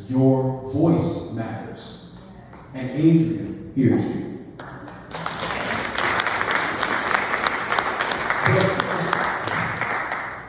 Your voice matters. And Adrian hears you.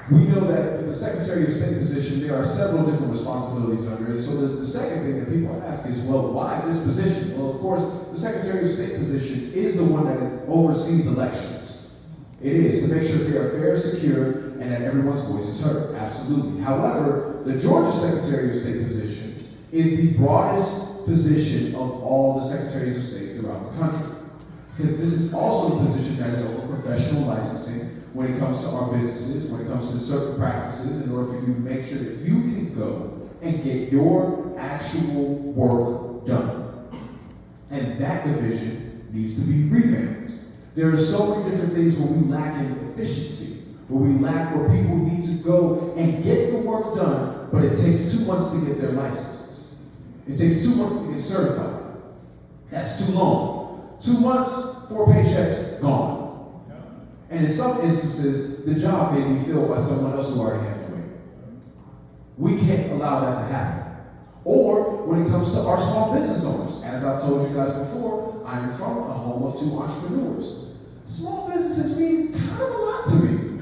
We know that with the Secretary of State position, there are several different responsibilities under it. So the second thing that people ask is, well, why this position? Well, of course, the Secretary of State position is the one that oversees elections. It is, to make sure that they are fair, secure, and that everyone's voice is heard. Absolutely. However, the Georgia Secretary of State position is the broadest position of all the Secretaries of State throughout the country. Because this is also a position that is over professional licensing when it comes to our businesses, when it comes to certain practices, in order for you to make sure that you can go and get your actual work done. And that division needs to be revamped. There are so many different things where we lack in efficiency, where we lack where people need to go and get the work done, but it takes 2 months to get their licenses. It takes 2 months to get certified. That's too long. 2 months, 4 paychecks, gone. And in some instances, the job may be filled by someone else who already had to wait. We can't allow that to happen. Or when it comes to our small business owners, as I've told you guys before, I'm from a home of 2 entrepreneurs. Small businesses mean kind of a lot to me.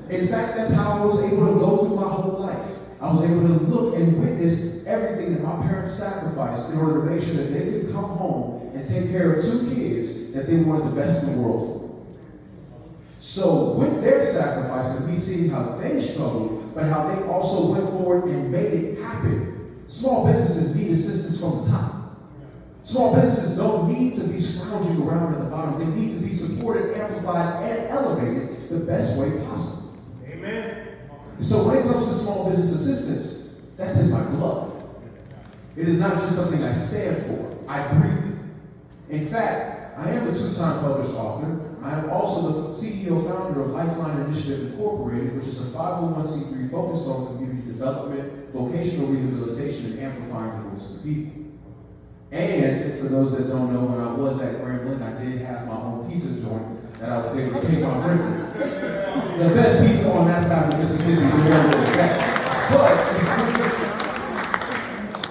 In fact, that's how I was able to go through my whole life. I was able to look and witness everything that my parents sacrificed in order to make sure that they could come home and take care of 2 kids that they wanted the best in the world for. So with their sacrifice and me seeing how they struggled, but how they also went forward and made it happen, small businesses need assistance from the top. Small businesses don't need to be scrounging around at the bottom. They need to be supported, amplified, and elevated the best way possible. Amen. So when it comes to small business assistance, that's in my blood. It is not just something I stand for. I breathe it. In fact, I am a 2-time published author. I am also the CEO founder of Lifeline Initiative Incorporated, which is a 501c3 focused on community development, vocational rehabilitation, and amplifying the voice of the people. And for those that don't know, when I was at Grambling, I did have my own pizza joint that I was able to pay my rent with. The best pizza on that side of Mississippi, we know where it's at.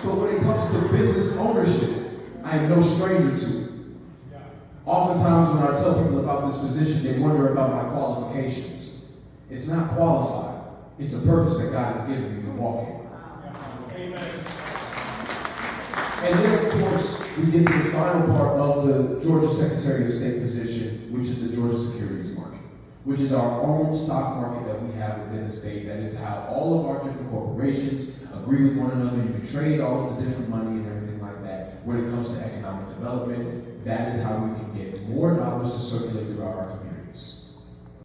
But when it comes to business ownership, I am no stranger to it. Oftentimes when I tell people about this position, they wonder about my qualifications. It's not qualified. It's a purpose that God has given me to walk in. Amen. And then, of course, we get to the final part of the Georgia Secretary of State position, which is the Georgia Securities Market, which is our own stock market that we have within the state. That is how all of our different corporations agree with one another. You can trade all of the different money and everything like that. When it comes to economic development, that is how we can get more dollars to circulate throughout our community.